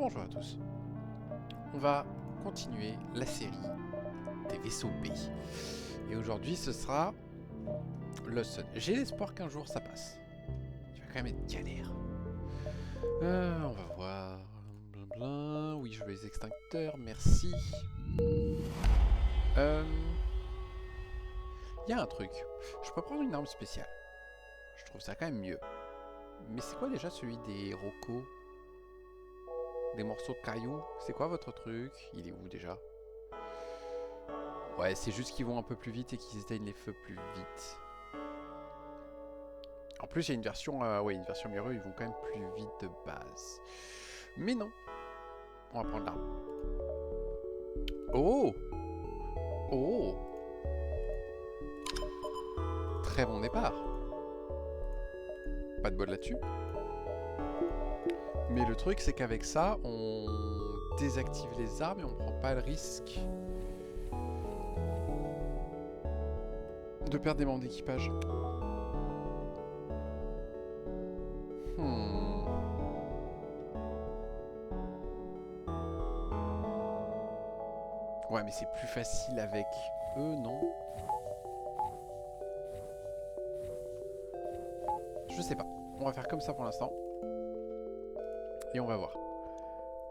Bonjour à tous. On va continuer la série des vaisseaux B. Et aujourd'hui, ce sera Lost Sun. J'ai l'espoir qu'un jour ça passe. Il va quand même être galère. On va voir. Blablabla. Oui, je veux les extincteurs, merci. Il y a un truc. Je peux prendre une arme spéciale. Je trouve ça quand même mieux. Mais c'est quoi déjà celui des Rocos? Des morceaux de cailloux? C'est quoi votre truc? Il est où déjà? Ouais, c'est juste qu'ils vont un peu plus vite et qu'ils éteignent les feux plus vite. En plus, il y a une version, ouais, une version mieux, ils vont quand même plus vite de base. Mais non. On va prendre l'arme. Oh! Oh! Très bon départ. Pas de bol là-dessus. Mais le truc, c'est qu'avec ça, on désactive les armes et on prend pas le risque de perdre des membres d'équipage. Ouais, mais c'est plus facile avec eux, non? Je sais pas. On va faire comme ça pour l'instant. Et on va voir.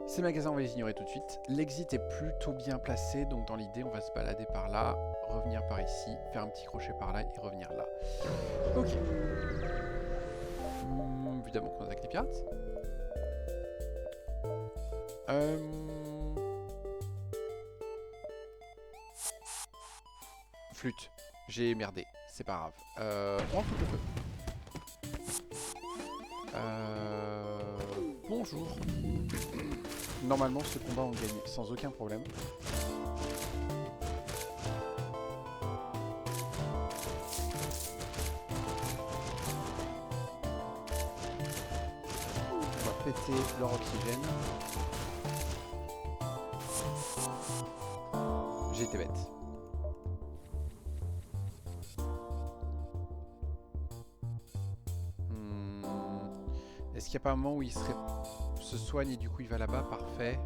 Ces magasins, on va les ignorer tout de suite. L'exit est plutôt bien placé, donc dans l'idée, on va se balader par là, revenir par ici, faire un petit crochet par là et revenir là. Ok. Évidemment qu'on attaque les pirates. Flûte. J'ai merdé. C'est pas grave. On fout le feu. Bonjour. Normalement, ce combat, on gagne sans aucun problème. On va péter leur oxygène. J'ai été bête. Est-ce qu'il n'y a pas un moment où il se soigne et du coup il va là-bas? Parfait.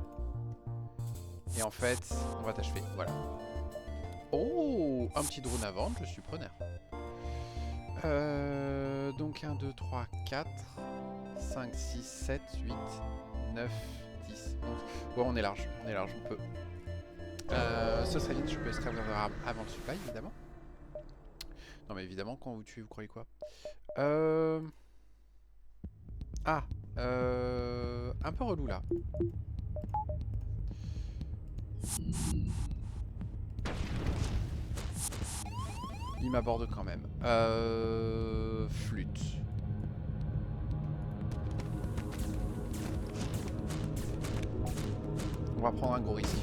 Et en fait, on va t'achever. Voilà. Oh, un petit drone à vendre, je suis preneur. Donc 1, 2, 3, 4, 5, 6, 7, 8, 9, 10, 11. Ouais, on est large, on peut. Ce serait vite, je peux extraire avant le supply, évidemment. Non mais évidemment, quand vous tuez, vous croyez quoi? Ah, un peu relou là. Il m'aborde quand même. Flûte. On va prendre un gros risque.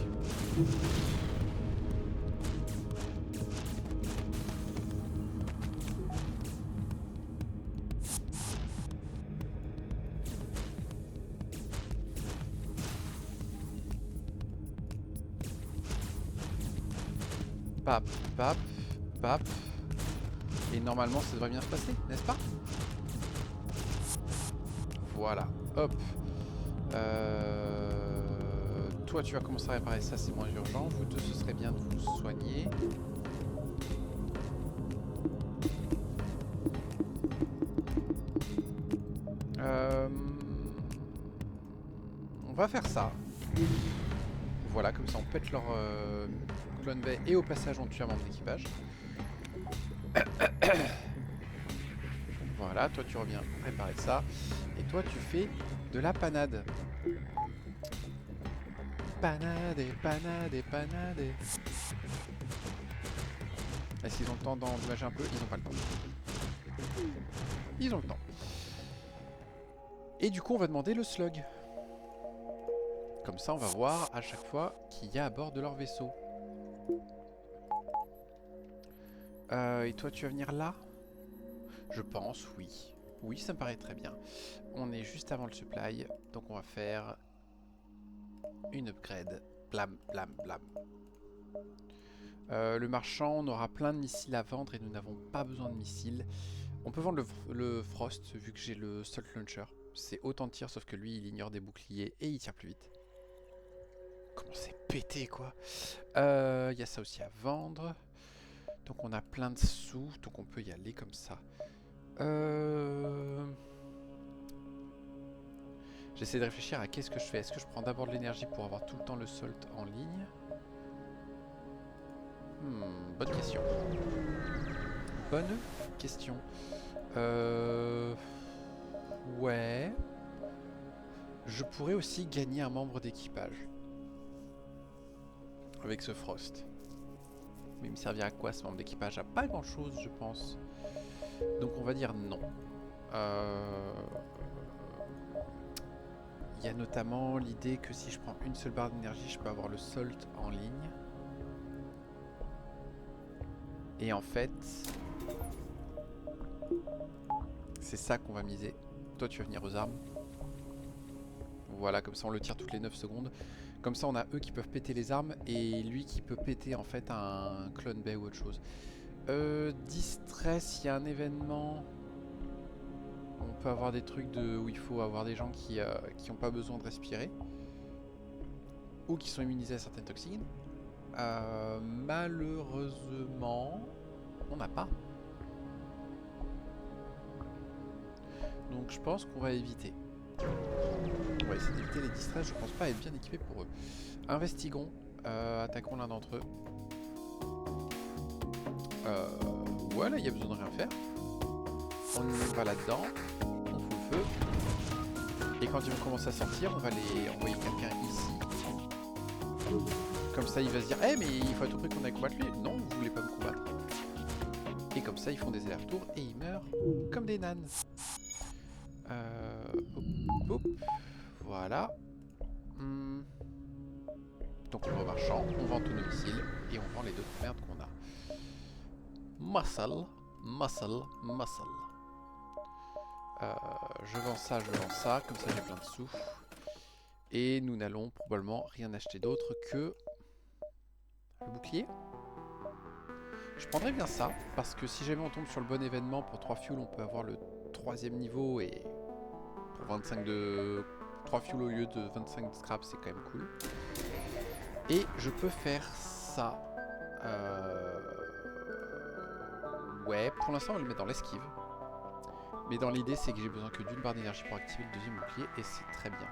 Pap, pap, pap. Et normalement, ça devrait bien se passer, n'est-ce pas? Voilà, hop. Toi, tu vas commencer à réparer ça, c'est moins urgent. Vous deux, ce serait bien de vous soigner. On va faire ça. Voilà, comme ça on pète leur clone bay et au passage on tue un membre d'équipage. Voilà, toi tu reviens réparer ça. Et toi tu fais de la panade. Panade, panade, panade. Est-ce qu'ils ont le temps d'endommager un peu? Ils n'ont pas le temps. Ils ont le temps. Et du coup on va demander le slug. Comme ça on va voir à chaque fois qu'il y a à bord de leur vaisseau. Et toi tu vas venir là? Je pense, oui. Oui, ça me paraît très bien. On est juste avant le supply, donc on va faire une upgrade. Blam, blam, blam. Le marchand, on aura plein de missiles à vendre et nous n'avons pas besoin de missiles. On peut vendre le Frost vu que j'ai le Salt Launcher. C'est autant de tir sauf que lui il ignore des boucliers et il tire plus vite. comment c'est pété quoi. Il y a ça aussi à vendre. Donc on a plein de sous, donc on peut y aller comme ça. J'essaie de réfléchir à qu'est-ce que je fais. Est-ce que je prends d'abord de l'énergie pour avoir tout le temps le solt en ligne? Bonne question. Bonne question. Ouais. Je pourrais aussi gagner un membre d'équipage. Avec ce Frost. Mais il me servira à quoi ce membre d'équipage? À pas grand chose je pense. Donc on va dire non. Il y a notamment l'idée que si je prends une seule barre d'énergie, je peux avoir le solt en ligne. Et en fait, c'est ça qu'on va miser. Toi tu vas venir aux armes. Voilà, comme ça on le tire toutes les 9 secondes. Comme ça on a eux qui peuvent péter les armes et lui qui peut péter en fait un clone bay ou autre chose. Distress, il y a un événement. On peut avoir des trucs où il faut avoir des gens qui n'ont pas besoin de respirer. Ou qui sont immunisés à certaines toxines. Malheureusement, on n'a pas. Donc je pense qu'on va éviter. On va essayer d'éviter les distress, je pense pas être bien équipé pour eux. Investiguons, attaquons l'un d'entre eux. Voilà, il y a besoin de rien faire. On va là-dedans, on fout le feu. Et quand ils vont commencer à sortir, on va les envoyer quelqu'un ici. Comme ça il va se dire, mais il faut à tout prix qu'on aille combattre lui. Non, vous voulez pas me combattre. Et comme ça ils font des allers-retours et ils meurent comme des nanes. Hop, voilà. Donc on va au marchand, on vend tous nos missiles et on vend les deux merdes qu'on a. Muscle, muscle, muscle. Je vends ça, comme ça j'ai plein de sous. Et nous n'allons probablement rien acheter d'autre que le bouclier. Je prendrais bien ça, parce que si jamais on tombe sur le bon événement, pour 3 fuel on peut avoir le 3e niveau et pour 25 de 3 fuel au lieu de 25 de scrap, c'est quand même cool. Et je peux faire ça. Ouais, pour l'instant on le met dans l'esquive. Mais dans l'idée c'est que j'ai besoin que d'une barre d'énergie pour activer le deuxième bouclier et c'est très bien.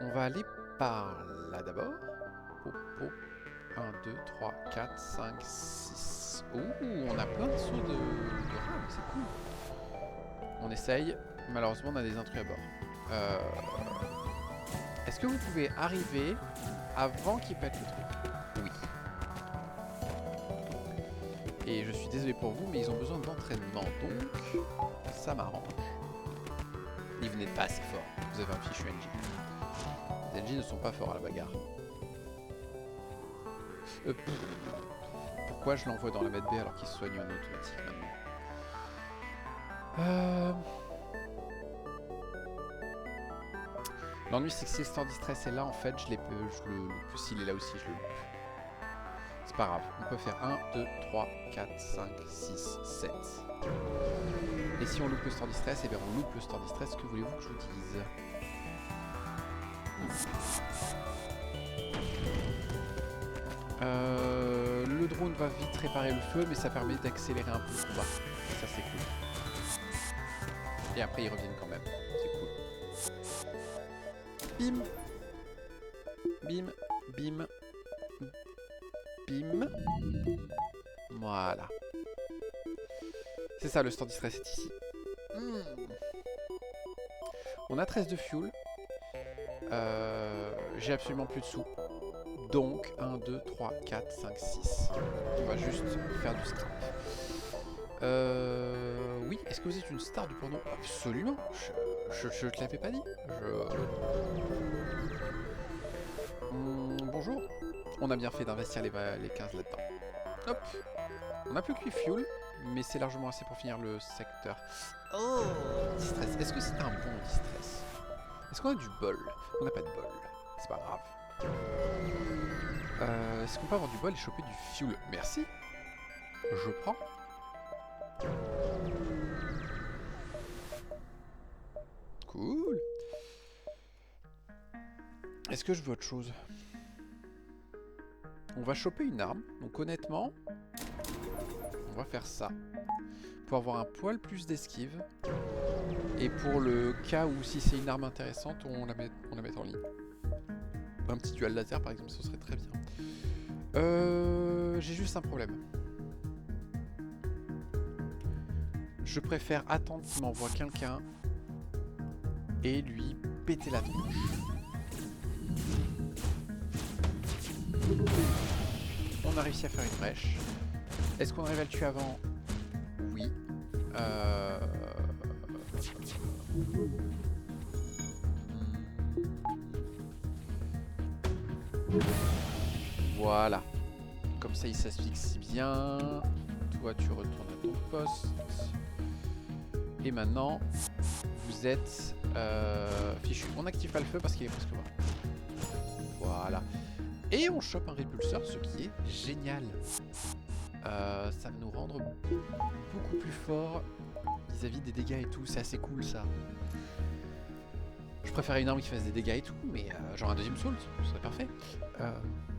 On va aller par là d'abord. 1, 2, 3, 4, 5, 6. Ouh, on a plein de sauts de rames, c'est cool. On essaye. Malheureusement, on a des intrus à bord. Est-ce que vous pouvez arriver avant qu'il pète le truc? Oui. Et je suis désolé pour vous, mais ils ont besoin d'entraînement, donc ça m'arrange. Ils venaient pas assez fort. Vous avez un fichu NG. Les NG ne sont pas forts à la bagarre. Pourquoi je l'envoie dans la med B alors qu'il se soigne en automatique maintenant? L'ennui c'est que si le store distress est là, en fait, je le loupe. S'il est là aussi, je le loupe. C'est pas grave. On peut faire 1, 2, 3, 4, 5, 6, 7. Et si on loupe le store distress, eh bien on loupe le store distress. Que voulez-vous que je vous dise? Le drone va vite réparer le feu, mais ça permet d'accélérer un peu le combat. Ça c'est cool. Et après ils reviennent quand même. C'est cool. Bim. Bim. Bim. Bim. Voilà. C'est ça, le store distress est ici. On a 13 de fuel. J'ai absolument plus de sous. Donc 1, 2, 3, 4, 5, 6. On va juste faire du scrap. Oui, est-ce que vous êtes une star du porno? Absolument. Je te l'avais pas dit. Bonjour. On a bien fait d'investir les 15 là-dedans. Hop. On n'a plus que 8 fuel, mais c'est largement assez pour finir le secteur. Oh, distress. Est-ce que c'est un bon distress? Est-ce qu'on a du bol? On n'a pas de bol. C'est pas grave. Est-ce qu'on peut avoir du bol et choper du fuel? Merci. Je prends. Cool. Est-ce que je veux autre chose? On va choper une arme. Donc honnêtement, on va faire ça. Pour avoir un poil plus d'esquive. Et pour le cas où si c'est une arme intéressante, on la met en ligne. Un petit dual laser par exemple, ce serait très bien. J'ai juste un problème. Je préfère attendre qu'il m'envoie quelqu'un et lui péter la tronche. On a réussi à faire une brèche. Est-ce qu'on arrive à le tuer avant? Oui. Voilà. Comme ça, il s'asphyxie bien. Toi, tu retournes à ton poste. Et maintenant, vous êtes fichu. On n'active pas le feu parce qu'il est presque mort. Voilà. Et on chope un répulseur, ce qui est génial. Ça va nous rendre beaucoup plus fort vis-à-vis des dégâts et tout. C'est assez cool, ça. Je préférais une arme qui fasse des dégâts et tout, mais genre un deuxième Soul, ce serait parfait.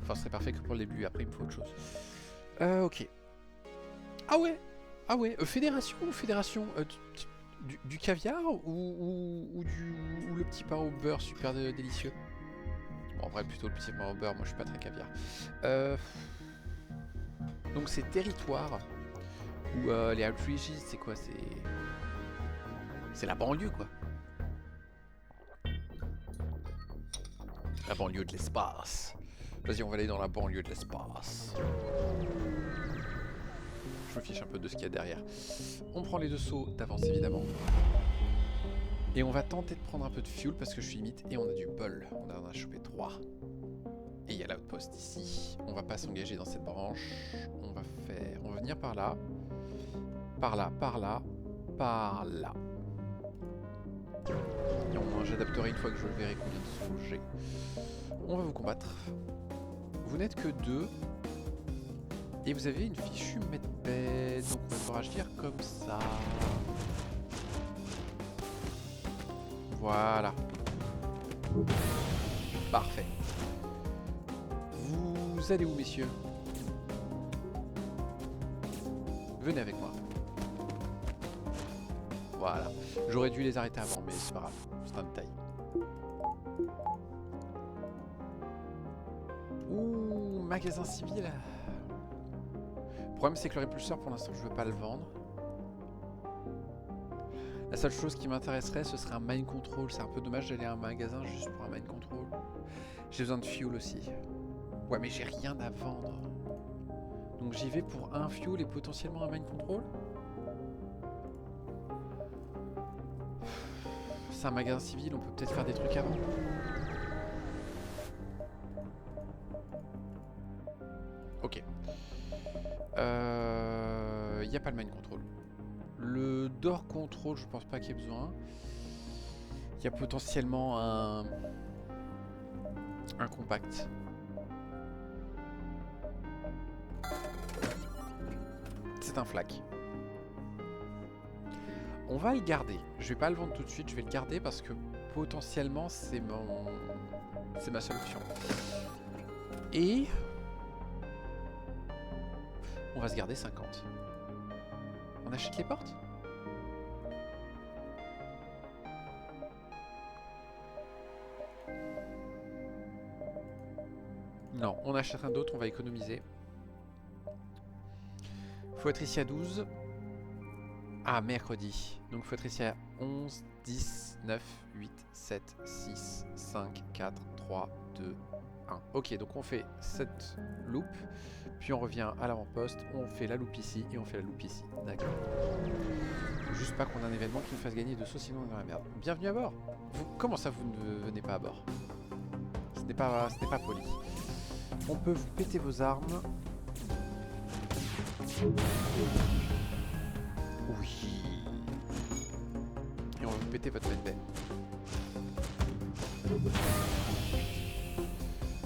Enfin, ce serait parfait que pour le début, après il me faut autre chose. Ok. Ah ouais. Ah ouais, fédération ou fédération du caviar ou le petit pain au beurre super délicieux? Bon, en vrai, plutôt le petit pain au beurre, moi je suis pas très caviar. Donc c'est territoire où les Outreaches, c'est quoi? C'est la banlieue, quoi. La banlieue de l'espace. Vas-y, on va aller dans la banlieue de l'espace. Je me fiche un peu de ce qu'il y a derrière. On prend les deux sauts d'avance, évidemment. Et on va tenter de prendre un peu de fuel parce que je suis limite. Et on a du bol. On en a chopé 3. Et il y a l'outpost ici. On va pas s'engager dans cette branche. On va venir par là. Par là, par là, par là. Et j'adapterai une fois que je verrai combien de sauts j'ai. On va vous combattre. Vous n'êtes que 2. Et vous avez une fichue medbay. Donc on va devoir agir comme ça. Voilà. Parfait. Vous allez où, messieurs? Venez avec moi. Voilà. J'aurais dû les arrêter avant, mais c'est pas grave. C'est un détail. Ouh, magasin civil. Le problème, c'est que le répulseur, pour l'instant, je veux pas le vendre. La seule chose qui m'intéresserait, ce serait un mind control. C'est un peu dommage d'aller à un magasin juste pour un mind control. J'ai besoin de fuel aussi. Ouais, mais j'ai rien à vendre. Donc j'y vais pour un fuel et potentiellement un mind control. C'est un magasin civil, on peut peut-être faire des trucs avant. Ok. Il n'y a pas le mind control. Le door control, je pense pas qu'il y ait besoin. Il y a potentiellement un compact. C'est un flak. On va le garder. Je vais pas le vendre tout de suite, je vais le garder parce que potentiellement c'est ma seule option. Et on va se garder 50. On achète les portes? Non, on achète un d'autre, on va économiser. Faut être ici à 12. Ah, mercredi. Donc faut être ici à 11, 10, 9, 8, 7, 6, 5, 4, 3, 2, 1. Ok, donc on fait cette loupe, puis on revient à l'avant-poste, on fait la loupe ici et on fait la loupe ici. D'accord. Juste pas qu'on ait un événement qui nous fasse gagner de sauts, sinon on est dans la merde. Bienvenue à bord. Comment ça vous ne venez pas à bord? Ce n'est pas poli. On peut vous péter vos armes. Oui. Et on va vous péter votre medbay.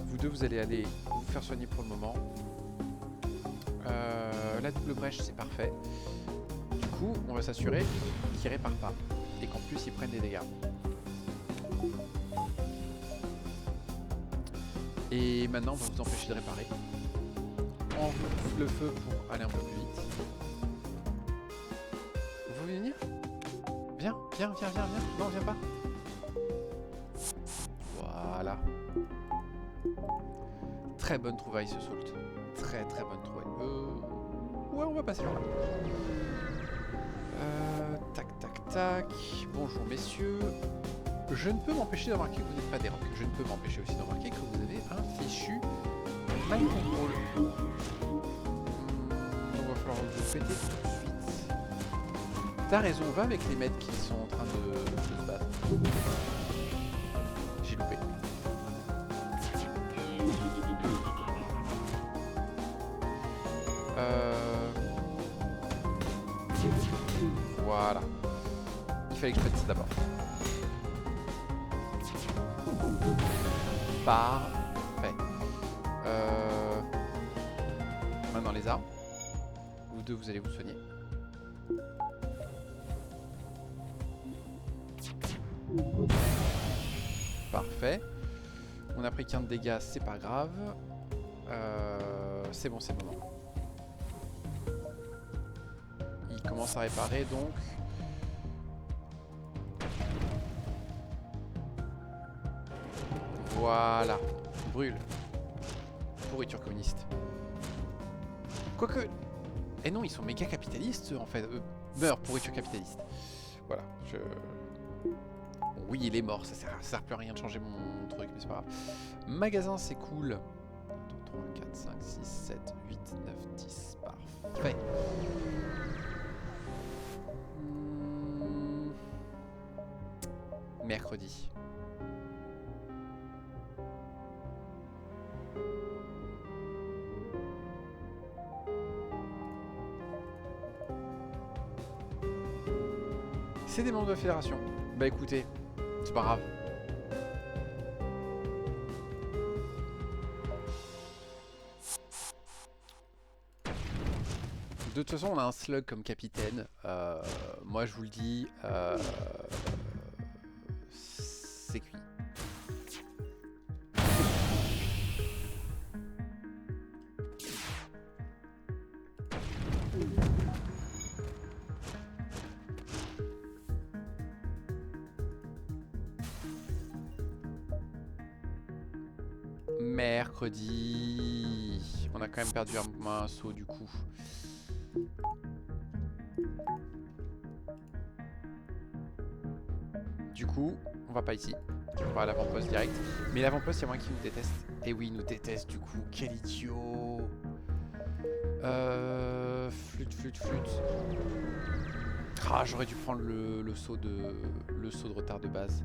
Vous deux, vous allez aller vous faire soigner pour le moment. La double brèche, c'est parfait. Du coup, on va s'assurer qu'il répare pas. Et qu'en plus, ils prennent des dégâts. Et maintenant, on va vous empêcher de réparer. en le feu pour aller un peu plus vite. Vous voulez venir? Viens, viens, viens, viens, viens. Non, viens pas. Voilà. Très bonne trouvaille ce Salt. Très très bonne trouvaille. Ouais, on va passer là. Tac, tac, tac. Bonjour messieurs. Je ne peux m'empêcher de remarquer que vous n'êtes pas des rocs. Je ne peux m'empêcher aussi de remarquer que vous avez un fichu mind control. Donc il va falloir vous péter tout de suite. T'as raison, va avec les mecs qui sont en train de se battre. J'ai loupé. Voilà. Il fallait que je fasse ça d'abord. Parfait. Maintenant les armes. Vous deux, vous allez vous soigner. Parfait. On a pris 15 dégâts, c'est pas grave. C'est bon, c'est bon. Il commence à réparer donc. Voilà. Brûle. Pourriture communiste. Quoique. Eh non, ils sont méga capitalistes en fait. Meurt, pourriture capitaliste. Voilà. Oui, il est mort, ça sert plus à rien de changer mon truc, mais c'est pas grave. Magasin, c'est cool. 2, 3, 4, 5, 6, 7, 8, 9, 10. Parfait. Mercredi. C'est des membres de la fédération. Bah écoutez, c'est pas grave. De toute façon, on a un slug comme capitaine. Moi, je vous le dis, c'est cuit. Mercredi. On a quand même perdu un saut du coup. Du coup, on va pas ici. On va à l'avant-poste direct. Mais l'avant-poste, il y a moins qui nous déteste. Et oui, il nous déteste du coup. Quel idiot. Flûte, flûte, flûte. Ah, j'aurais dû prendre le saut de retard de base.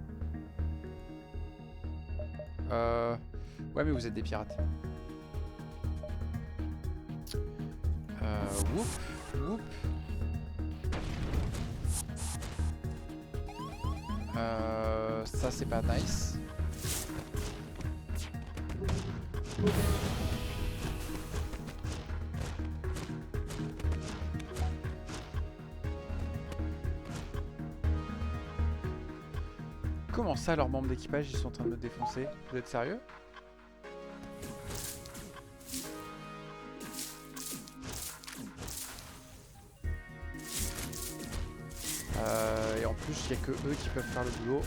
Ouais, mais vous êtes des pirates. Whoop, whoop. Ça c'est pas nice. Comment ça, leurs membres d'équipage, ils sont en train de me défoncer? Vous êtes sérieux? Et en plus, il n'y a que eux qui peuvent faire le boulot.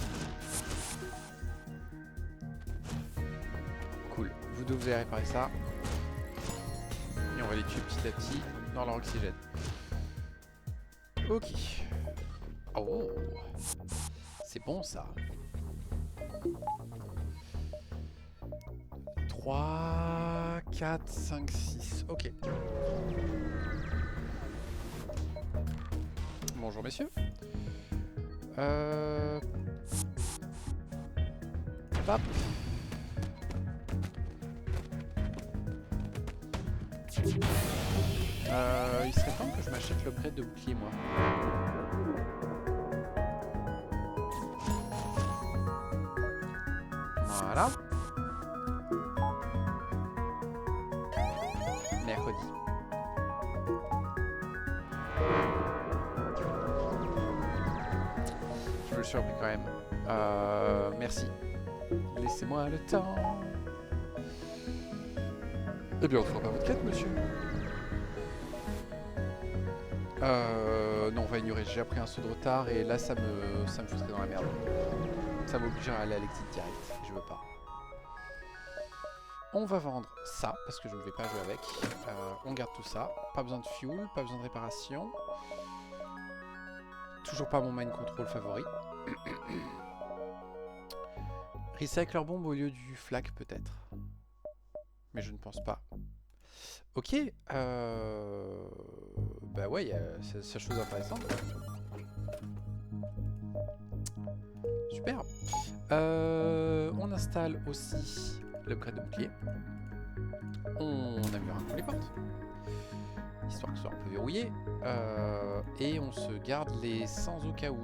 Cool. Vous deux, vous allez réparer ça. Et on va les tuer petit à petit dans leur oxygène. Ok. Oh. C'est bon ça. 3, 4, 5, 6. Ok. Bonjour messieurs. Hop. Il serait temps que je m'achète l'upgrade de bouclier moi. Voilà. Mercredi. Je me suis surpris quand même. Merci. Laissez-moi le temps. Eh bien, on fera pas votre quête, monsieur. Non, on va ignorer. J'ai appris un saut de retard et là, ça me foutrait dans la merde. Ça m'obligerait à aller à l'exit direct. Je veux pas. On va vendre ça, parce que je ne vais pas jouer avec. On garde tout ça. Pas besoin de fuel, pas besoin de réparation. Toujours pas mon mind control favori. Recycle leur bombe au lieu du flak, peut-être. Mais je ne pense pas. Ok. Bah ouais, c'est chose intéressante. Super. On installe aussi l'upgrade de bouclier. On améliore un peu les portes, histoire que ce soit un peu verrouillé. Et on se garde les sans au cas où.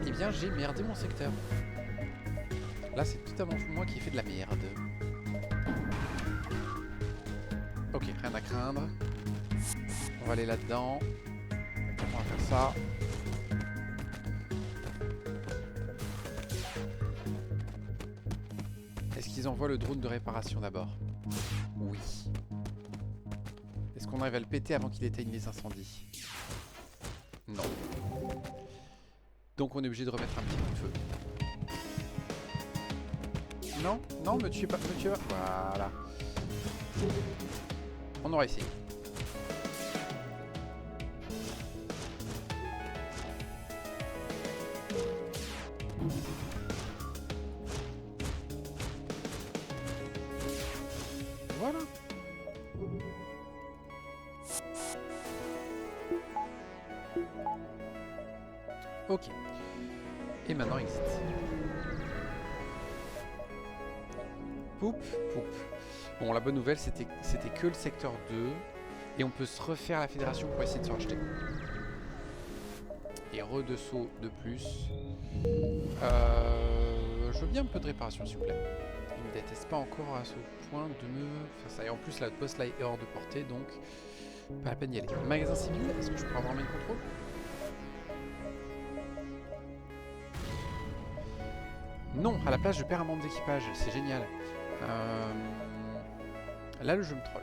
Eh bien, j'ai merdé mon secteur. Là, c'est totalement moi qui ai fait de la merde. Ok, rien à craindre. On va aller là-dedans. On va faire ça. Est-ce qu'ils envoient le drone de réparation d'abord? Oui. Est-ce qu'on arrive à le péter avant qu'il éteigne les incendies? Non. Donc on est obligé de remettre un petit coup de feu. Non, non, me tuez pas, me tuez pas. Voilà. On aura essayé. Voilà. Ok. Et maintenant exit. Poup, poup. Bon, la bonne nouvelle, c'était que le secteur 2. Et on peut se refaire la fédération pour essayer de se racheter. Et re-2 sauts de plus. Je veux bien un peu de réparation, s'il vous plaît. Il ne me déteste pas encore à ce point de me faire ça. Et en plus, la boss là est hors de portée, donc pas la peine d'y aller. Magasin civil, est-ce que je peux avoir main contrôle? Non, à la place, je perds un membre d'équipage. C'est génial. Là, le jeu me troll.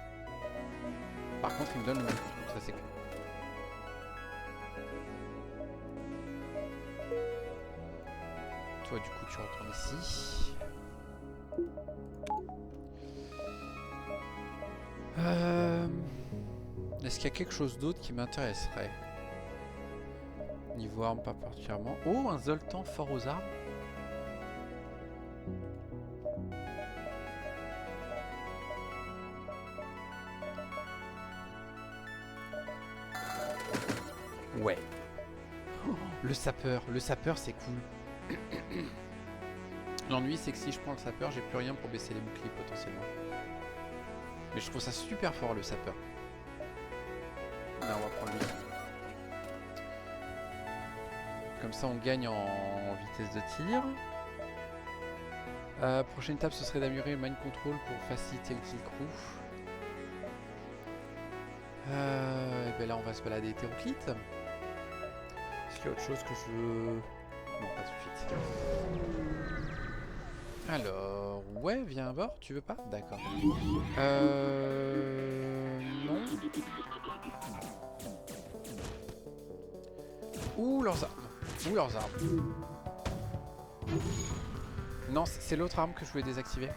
Par contre, il me donne le main contrôle. Ça, c'est cool. Toi, du coup, tu retournes ici. Est-ce qu'il y a quelque chose d'autre qui m'intéresserait? Niveau armes, pas particulièrement. Oh, un Zoltan fort aux armes. Ouais. Oh, le sapeur c'est cool. L'ennui c'est que si je prends le sapeur, j'ai plus rien pour baisser les boucliers potentiellement. Mais je trouve ça super fort le sapeur. Là on va prendre lui. Comme ça on gagne en vitesse de tir. Prochaine étape ce serait d'améliorer le mind control pour faciliter le kill crew. Et ben là on va se balader hétéroclite. Est-ce qu'il y a autre chose que je veux... Non, pas tout de suite. Alors... Ouais, viens à bord, tu veux pas? D'accord. Non. Ouh, leurs armes. Ouh, leurs armes. Non, c'est l'autre arme que je voulais désactiver.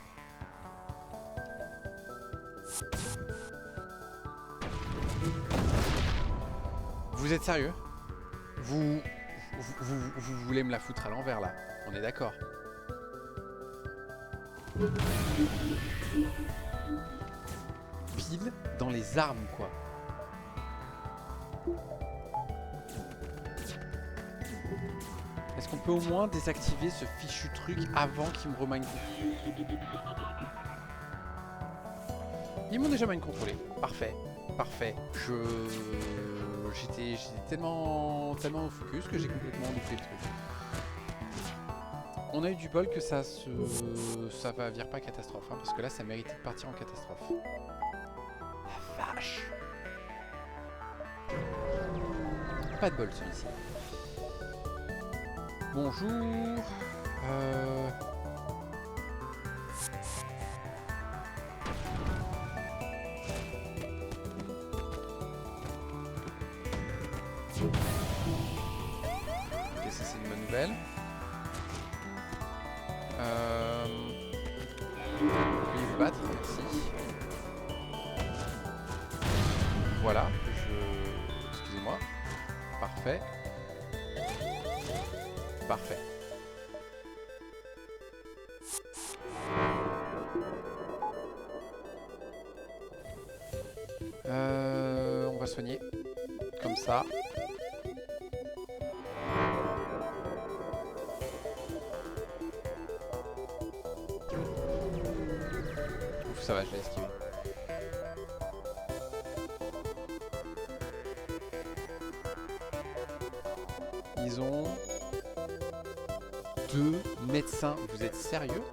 Vous êtes sérieux? Vous voulez me la foutre à l'envers là? On est d'accord. Pile dans les armes quoi. Est-ce qu'on peut au moins désactiver ce fichu truc avant qu'il me remind? Ils m'ont déjà mind contrôlé. Parfait. Parfait. J'étais tellement au focus que j'ai complètement loupé le truc. On a eu du bol que ça va vire pas catastrophe, hein, parce que là ça méritait de partir en catastrophe. La vache. Pas de bol celui-ci. Bonjour. Ok, ça c'est une bonne nouvelle. Veuillez vous battre, merci. Voilà, excusez-moi. Parfait. Parfait. On va soigner. Comme ça. Ouf, ça va, je l'ai esquivé. Ils ont 2 médecins. Vous êtes sérieux?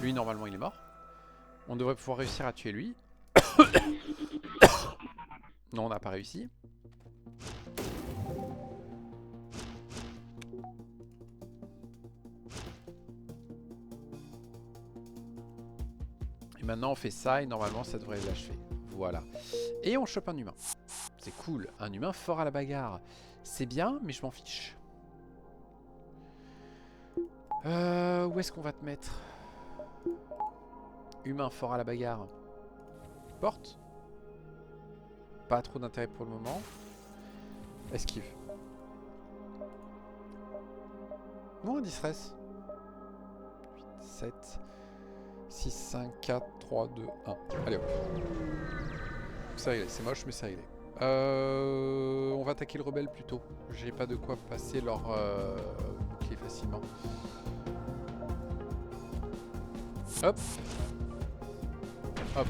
Lui, normalement, il est mort. On devrait pouvoir réussir à tuer lui. Non, on n'a pas réussi. Et maintenant, on fait ça et normalement, ça devrait l'achever. Voilà. Et on chope un humain. C'est cool. Un humain fort à la bagarre. C'est bien, mais je m'en fiche. Où est-ce qu'on va te mettre? Humain fort à la bagarre. Porte. Pas trop d'intérêt pour le moment. Esquive. Bon, distress. 8, 7, 6, 5, 4, 3, 2, 1. Allez hop. C'est réglé. C'est moche, mais c'est réglé. On va attaquer le rebelle plutôt. J'ai pas de quoi passer leur bouclier facilement. Hop. Hop.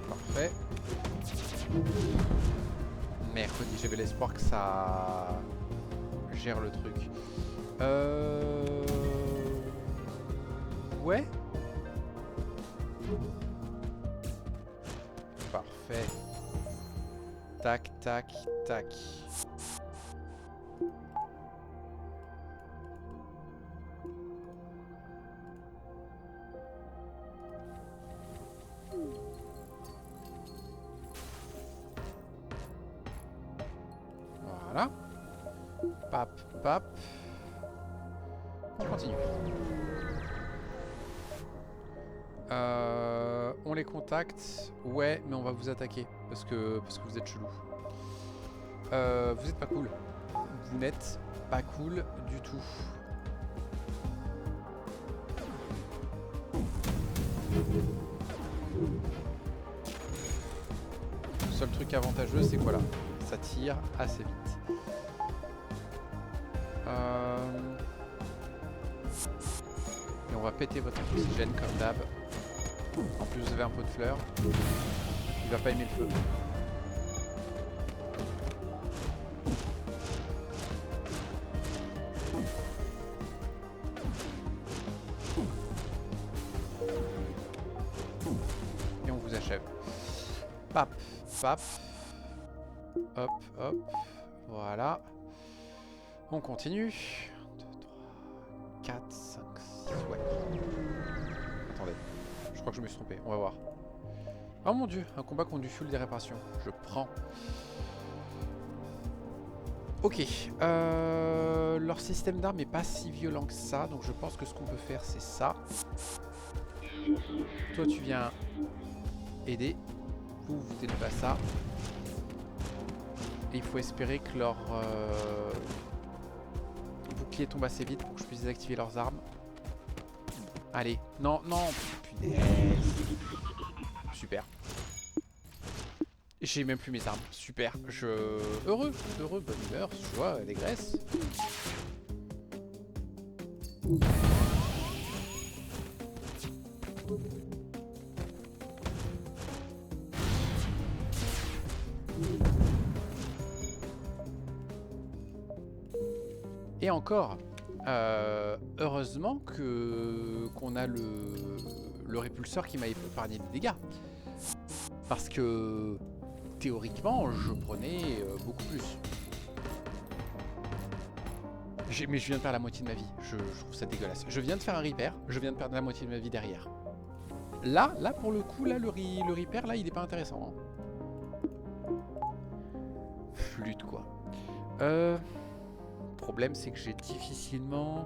Parfait. Mercredi, j'avais l'espoir que ça gère le truc. Ouais. Parfait. Tac, tac, tac. Voilà. Pap, pap. On continue. On les contacte. Ouais, mais on va vous attaquer. Parce que vous êtes chelou. Vous êtes pas cool. Vous n'êtes pas cool du tout. Le seul truc avantageux, c'est quoi là? Ça tire assez vite. Et on va péter votre oxygène comme d'hab. En plus, vous avez un pot de fleurs. Il va pas aimer le feu. Et on vous achève. Pap, pap. Hop, hop. Voilà. On continue. 1, 2, 3, 4, 5, 6. Ouais. Attendez. Je crois que je me suis trompé. On va voir. Oh mon dieu. Un combat contre du fuel des réparations. Je prends. Ok. Leur système d'armes est pas si violent que ça. Donc je pense que ce qu'on peut faire, c'est ça. Toi, tu viens aider. Vous n'êtes pas ça. Et il faut espérer que leur bouclier tombe assez vite pour que je puisse désactiver leurs armes. Allez. Non, non. Punaise. Super. J'ai même plus mes armes. Super. Heureux. Heureux. Bonne humeur. Joie. Allégresse. Et encore, heureusement qu'on a le répulseur qui m'a épargné des dégâts. Parce que théoriquement, je prenais beaucoup plus. Mais je viens de perdre la moitié de ma vie. Je trouve ça dégueulasse. Je viens de faire un repair. Je viens de perdre la moitié de ma vie derrière. Là pour le coup, là, le repair, là, il est pas intéressant. Hein. Flûte, quoi. Problème, c'est que j'ai difficilement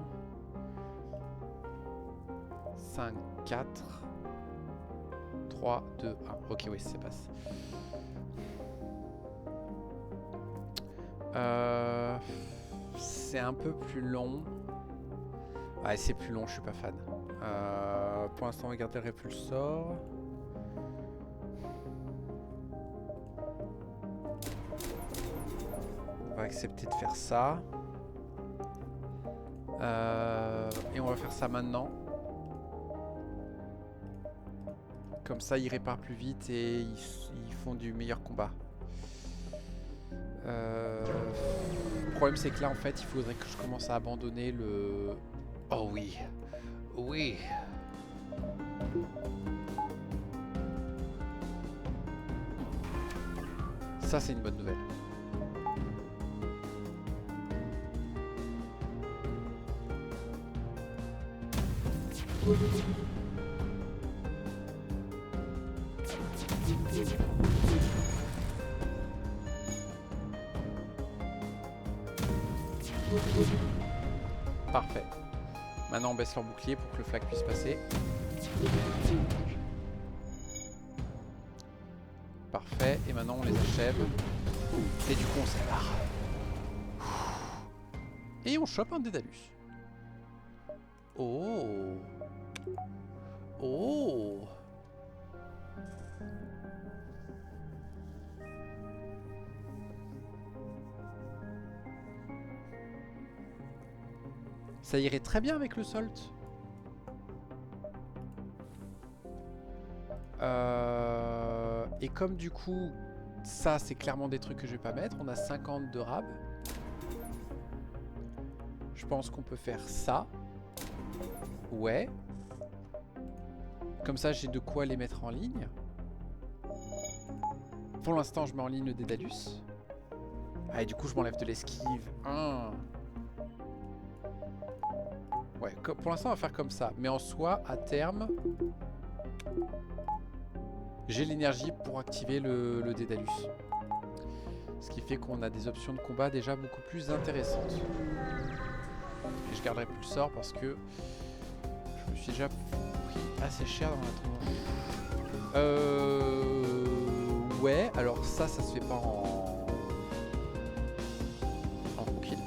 5, 4, 3, 2, 1. Ok, oui, ça passe. C'est un peu plus long. Ouais, c'est plus long, je suis pas fan. Pour l'instant, on va garder le répulsor. On va accepter de faire ça. Et on va faire ça maintenant. Comme ça, ils réparent plus vite et ils font du meilleur combat. Le problème, c'est que là, en fait, il faudrait que je commence à abandonner le... Oh oui. Oui. Ça, c'est une bonne nouvelle. Parfait. Maintenant on baisse leur bouclier pour que le flag puisse passer. Parfait. Et maintenant on les achève. Et du coup on s'épare. Et on chope un Dédalus. Oh. Oh. Ça irait très bien avec le Salt. Et comme du coup, ça c'est clairement des trucs que je vais pas mettre. On a 50 de rab. Je pense qu'on peut faire ça. Ouais. Comme ça j'ai de quoi les mettre en ligne. Pour l'instant je mets en ligne le Dédalus. Ah, et du coup je m'enlève de l'esquive. Ouais, pour l'instant on va faire comme ça. Mais en soi, à terme, j'ai l'énergie pour activer le Dédalus. Ce qui fait qu'on a des options de combat déjà beaucoup plus intéressantes. Et je garderai plus le sort parce que je me suis déjà pris assez cher dans la tronche. Ouais, alors ça se fait pas en kill.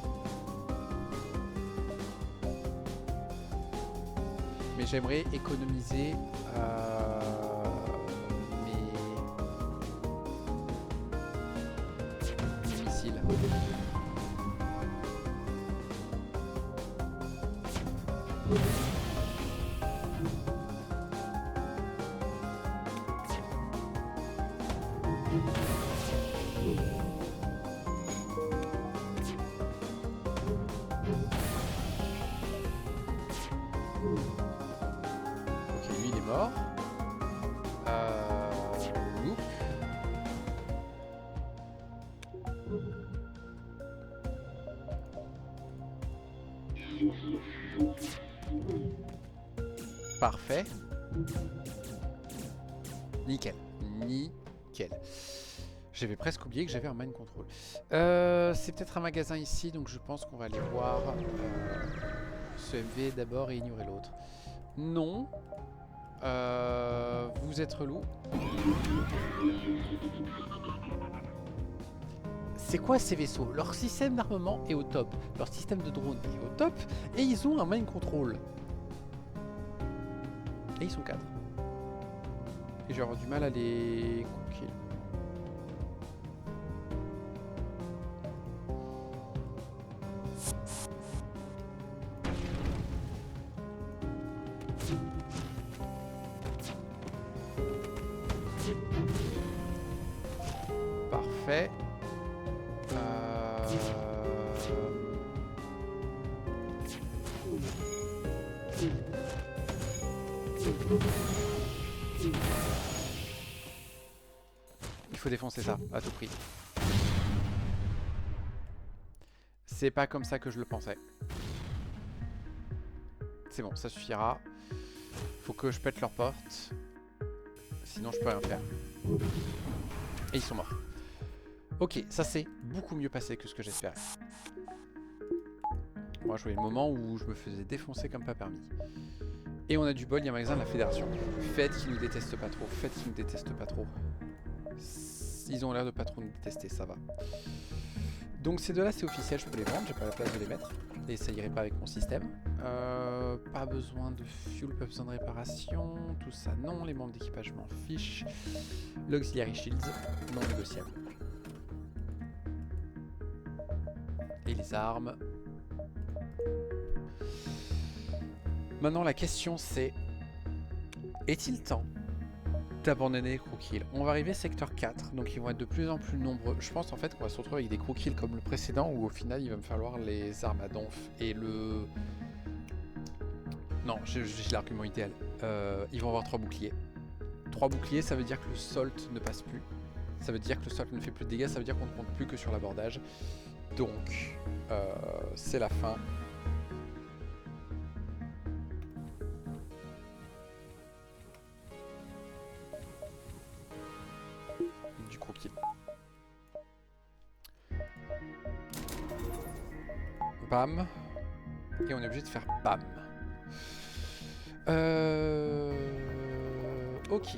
Mais j'aimerais économiser mes missiles. Ok, lui il est mort. Loop. Parfait. Nickel. Nickel. J'avais presque oublié que j'avais un mind control. C'est peut-être un magasin ici, donc je pense qu'on va aller voir ce MV d'abord et ignorer l'autre. Non. Vous êtes relou. C'est quoi ces vaisseaux? Leur système d'armement est au top. Leur système de drone est au top. Et ils ont un mind control. Et ils sont 4. Et je vais avoir du mal à les kill. Parfait. Il faut défoncer ça, à tout prix. C'est pas comme ça que je le pensais. C'est bon, ça suffira. Faut que je pète leur porte. Sinon je peux rien faire. Et ils sont morts. Ok, ça s'est beaucoup mieux passé que ce que j'espérais. Moi je voyais le moment où je me faisais défoncer comme pas permis. Et on a du bol, il y a un magasin de la fédération. Faites qu'ils nous détestent pas trop, faites qu'ils nous détestent pas trop. Ils ont l'air de pas trop nous détester, ça va. Donc ces deux-là c'est officiel, je peux les vendre, j'ai pas la place de les mettre. Et ça irait pas avec mon système. Pas besoin de fuel, pas besoin de réparation, tout ça non. Les membres d'équipage m'en fichent. L'auxiliary shields, non négociable. Et les armes. Maintenant la question c'est, est-il temps d'abandonner les crewkills? On va arriver secteur 4, donc ils vont être de plus en plus nombreux. Je pense en fait qu'on va se retrouver avec des crewkills comme le précédent, où au final il va me falloir les armes à donf et le... Non, j'ai l'argument idéal. Ils vont avoir 3 boucliers. 3 boucliers, ça veut dire que le salt ne passe plus. Ça veut dire que le salt ne fait plus de dégâts, ça veut dire qu'on ne compte plus que sur l'abordage. Donc, c'est la fin. Du crewkill. Bam. Et on est obligé de faire bam. Ok.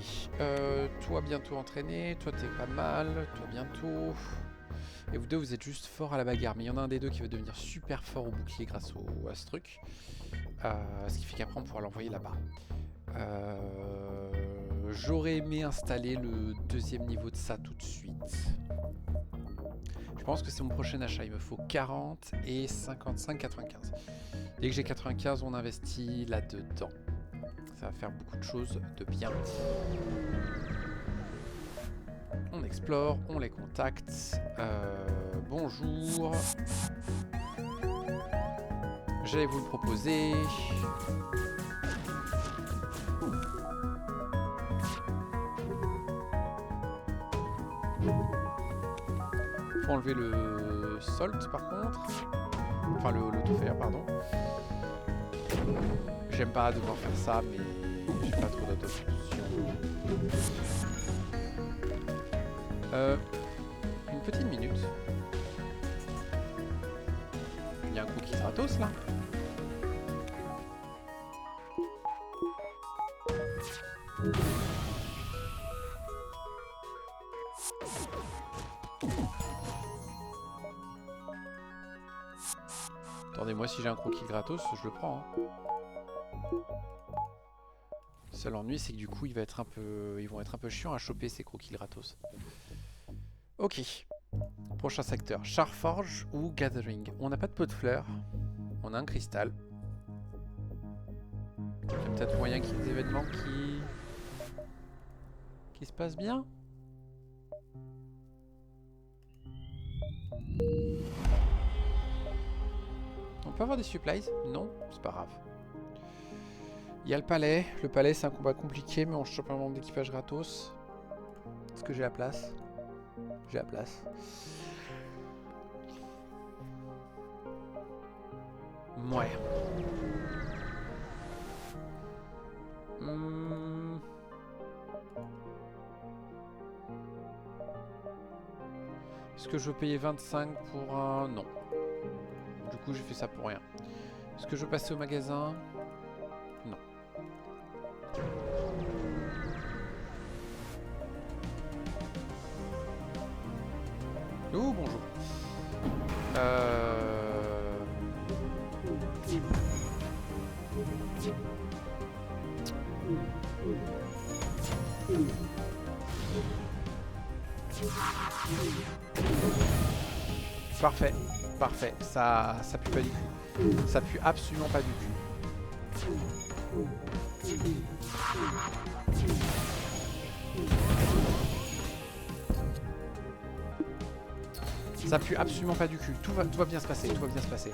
Toi bientôt entraîné, toi t'es pas mal, toi bientôt. Et vous deux vous êtes juste forts à la bagarre. Mais il y en a un des deux qui va devenir super fort au bouclier grâce à ce truc. Ce qui fait qu'après on pourra l'envoyer là-bas. J'aurais aimé installer le deuxième niveau de ça tout de suite. Je pense que c'est mon prochain achat. Il me faut 40 et 55, 95. Dès que j'ai 95, on investit là-dedans. Ça va faire beaucoup de choses de bien. On explore, on les contacte. Bonjour. J'allais vous le proposer. Faut enlever le salt par contre. Enfin l'autofire, pardon. J'aime pas devoir faire ça, mais j'ai pas trop d'autres options. Une petite minute. Il y a un cookie gratos là. Attendez-moi, si j'ai un croquis gratos, je le prends. Hein. Seul ennui, c'est que du coup, ils vont être un peu chiants à choper ces croquis gratos. Ok. Prochain secteur. Charforge ou Gathering. On n'a pas de pot de fleurs. On a un cristal. Il y a peut-être moyen qu'il y ait des événements qui se passent bien. On peut avoir des supplies? Non, c'est pas grave. Il y a le palais. Le palais, c'est un combat compliqué, mais on chope un membre d'équipage gratos. Est-ce que j'ai la place? J'ai la place. Ouais. Est-ce que je veux payer 25 pour un... Non. Du coup, j'ai fait ça pour rien. Est-ce que je veux passer au magasin? Non. Oh, bonjour. Parfait, parfait. Ça pue pas du cul. Ça pue absolument pas du cul. Ça pue absolument pas du cul. Tout va bien se passer. Tout va bien se passer.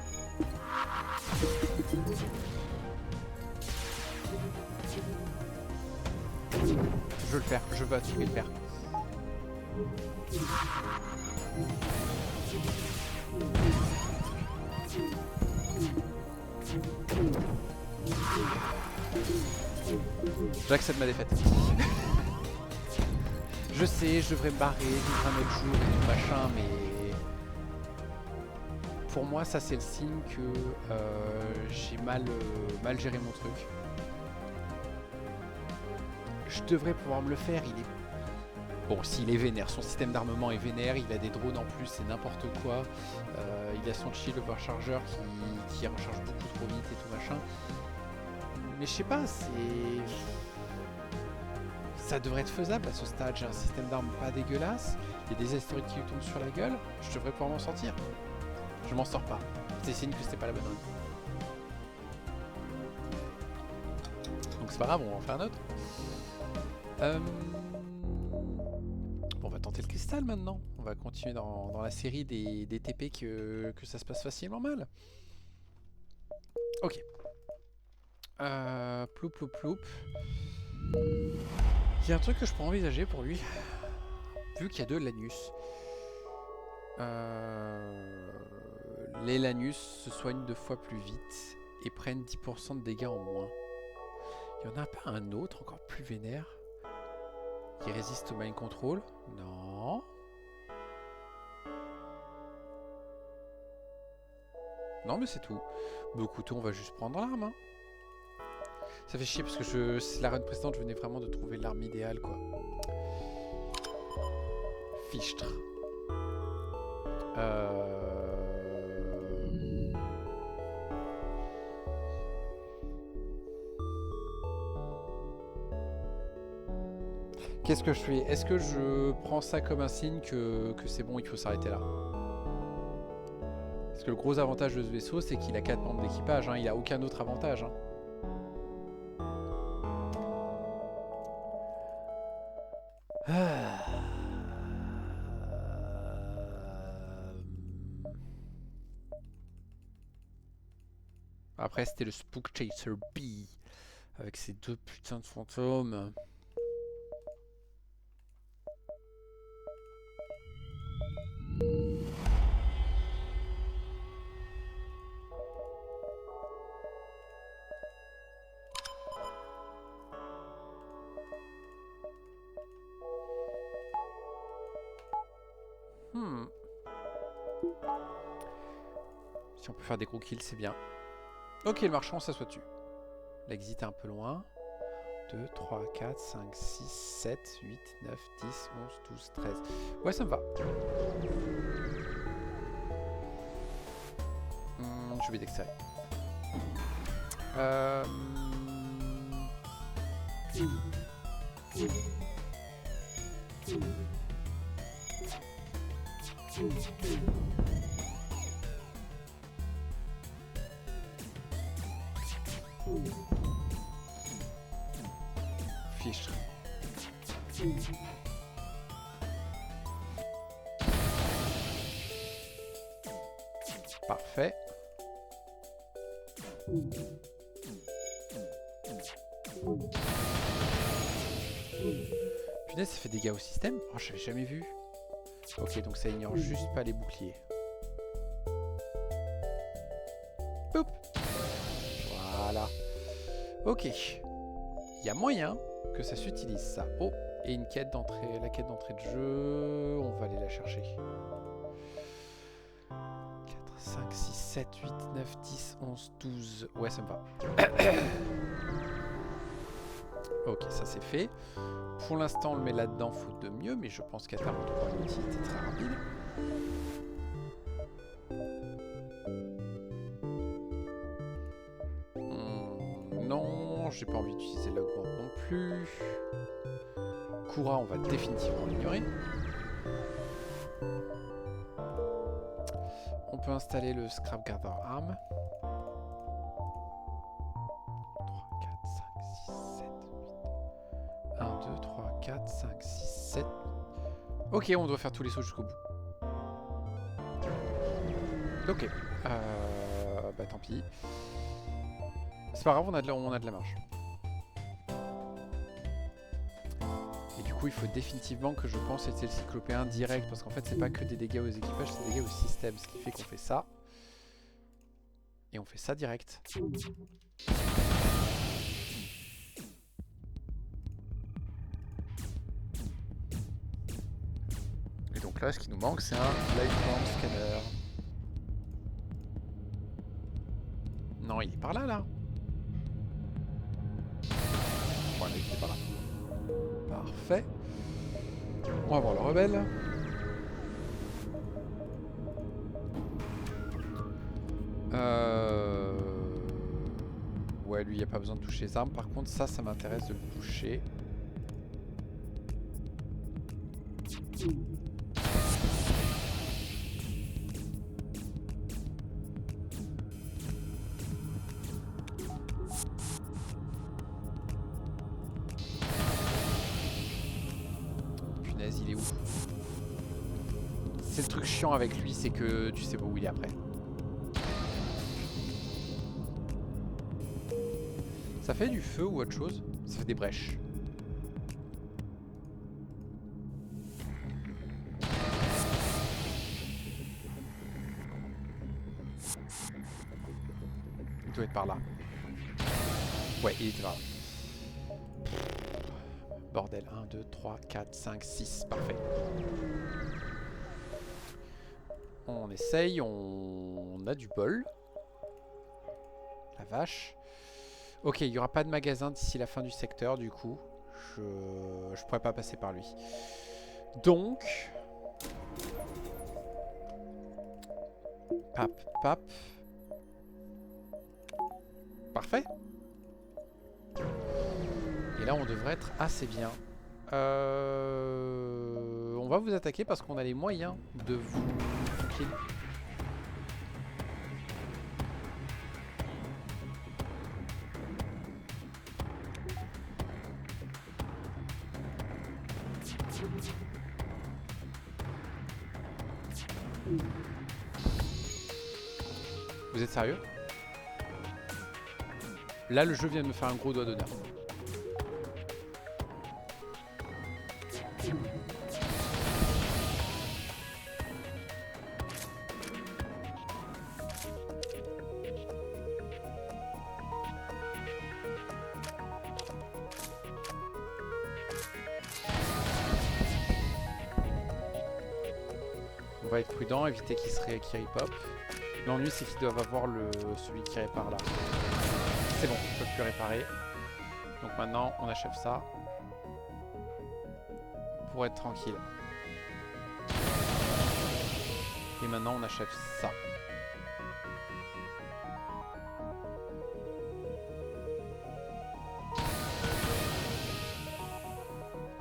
veux le faire, je veux à tout prix le faire. J'accepte ma défaite. Je sais, je devrais me barrer, vivre un autre jour et tout machin, mais... Pour moi, ça c'est le signe que j'ai mal géré mon truc. Je devrais pouvoir me le faire, il est... Bon, s'il est vénère, son système d'armement est vénère, il a des drones en plus, c'est n'importe quoi. Il a son shield overcharger qui recharge beaucoup trop vite et tout machin. Mais je sais pas, c'est... Ça devrait être faisable à ce stade, j'ai un système d'armes pas dégueulasse, il y a des astéroïdes qui lui tombent sur la gueule, je devrais pouvoir m'en sortir. Je m'en sors pas. C'est signe que c'était pas la bonne run. Donc c'est pas grave, on va en faire un autre. Bon, on va tenter le cristal maintenant. On va continuer dans la série des TP que ça se passe facilement mal. Ok. Ploup ploup ploup. Il y a un truc que je peux envisager pour lui. Vu qu'il y a deux Lanus. Les Lanus se soignent 2 fois plus vite et prennent 10% de dégâts en moins. Il n'y en a pas un autre encore plus vénère qui résiste au mind control? Non. Non mais c'est tout. Beaucoup tout, on va juste prendre l'arme. Hein. Ça fait chier parce que la run précédente je venais vraiment de trouver l'arme idéale quoi. Fichtre. Qu'est-ce que je fais? Est-ce que je prends ça comme un signe que c'est bon, il faut s'arrêter là? Parce que le gros avantage de ce vaisseau, c'est qu'il a 4 membres d'équipage, hein, il a aucun autre avantage. Hein. Après, c'était le Spook Chaser B avec ses 2 putains de fantômes. Si on peut faire des gros kills, c'est bien. Ok, le marchand, on s'assoit dessus. L'exit est un peu loin. 2, 3, 4, 5, 6, 7, 8, 9, 10, 11, 12, 13. Ouais, ça me va. Je vais dextérer. Fiche. Parfait. Punaise, ça fait des dégâts au système? Oh, j'avais jamais vu. Ok, donc ça ignore juste pas les boucliers. Poup. Voilà. Ok. Il y a moyen que ça s'utilise ça. Oh, et une quête d'entrée, la quête d'entrée de jeu, on va aller la chercher. 4, 5, 6, 7, 8, 9, 10, 11, 12. Ouais, ça me va. Ok, ça c'est fait. Pour l'instant, on le met là-dedans, faute de mieux, mais je pense qu'à terme, on trouvera une utilité très rapide. Non, j'ai pas envie d'utiliser la gourde non plus. Kura, on va définitivement l'ignorer. On peut installer le Scrap Gather Arm. 3, 4, 5, 6, 7, 8. 1, 2, 3, 4, 5, 6, 7. Ok, on doit faire tous les sauts jusqu'au bout. Ok. Bah tant pis. C'est pas grave, on a de la marge. coup, il faut définitivement que je pense essayer le cyclopéen direct. Parce qu'en fait, c'est pas que des dégâts aux équipages, c'est des dégâts au système. Ce qui fait qu'on fait ça. Et on fait ça direct. Et donc là, ce qui nous manque, c'est un Lifeform Scanner. Non, il est par là, là. Voilà, il était par là. Parfait. On va voir le rebelle. Ouais, lui, il n'y a pas besoin de toucher les armes. Par contre, ça m'intéresse de le toucher. Punaise, il est où? C'est le truc chiant avec lui, c'est que tu sais pas où il est après. Ça fait du feu ou autre chose? Ça fait des brèches. Il doit être par là. Ouais, il était par là. Bordel. 1, 2, 3, 4, 5, 6. Parfait. On essaye. On a du bol. La vache. Ok, il n'y aura pas de magasin d'ici la fin du secteur, du coup. Je pourrais pas passer par lui. Donc... Pap, pap. Parfait. Et là, on devrait être assez bien. On va vous attaquer parce qu'on a les moyens de vous kill. Vous êtes sérieux? Là, le jeu vient de me faire un gros doigt d'honneur. On va être prudent, éviter qu'il repop. L'ennui, c'est qu'ils doivent avoir celui qui répare là. C'est bon, je peux plus réparer. Donc maintenant, on achève ça. Pour être tranquille. Et maintenant, on achève ça.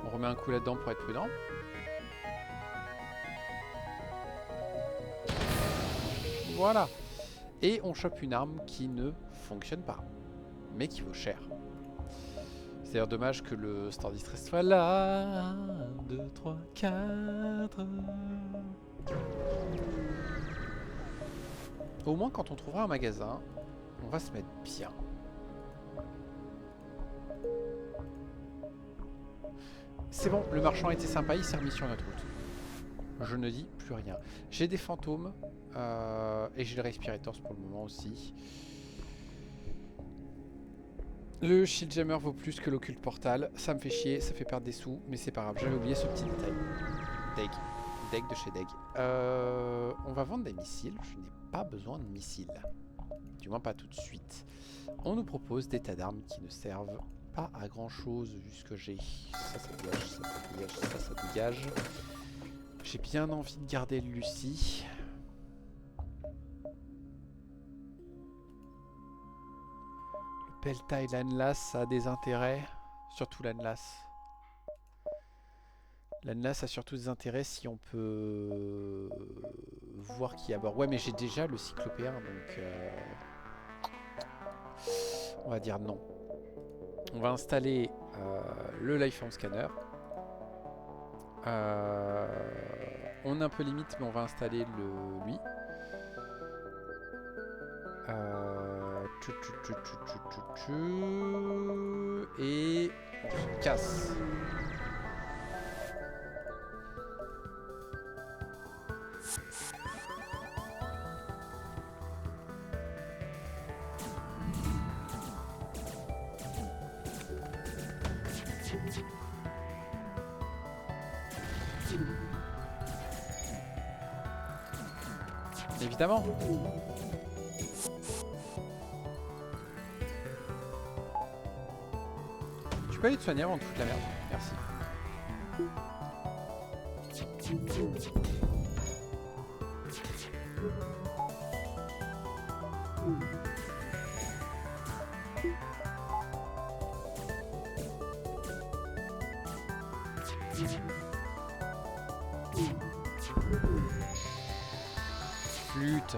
On remet un coup là-dedans pour être prudent. Voilà. Et on chope une arme qui ne fonctionne pas. Mais qui vaut cher. C'est d'ailleurs dommage que le Star Distress soit là. 1, 2, 3, 4. Au moins quand on trouvera un magasin, on va se mettre bien. C'est bon, le marchand était sympa, il s'est remis sur notre route. Je ne dis plus rien. J'ai des fantômes et j'ai le Respirators pour le moment aussi. Le Shield Jammer vaut plus que l'Occult Portal. Ça me fait chier, ça fait perdre des sous, mais c'est pas grave, j'avais oublié ce petit détail. Deg. Deg de chez Deg. On va vendre des missiles. Je n'ai pas besoin de missiles. Du moins pas tout de suite. On nous propose des tas d'armes qui ne servent pas à grand chose vu ce que j'ai. Ça dégage, ça dégage, ça dégage. J'ai bien envie de garder le Lucie. Le Pelta et l'Anlas, ça a des intérêts. Surtout l'Anlas. L'Anlas a surtout des intérêts si on peut voir qui est à bord. Ouais, mais j'ai déjà le cyclopéen, donc on va dire non. On va installer le Lifeform Scanner. On est un peu limite, mais on va installer lui. Et on se casse. Évidemment. Tu peux aller te soigner avant de foutre la merde. Merci. Flûte.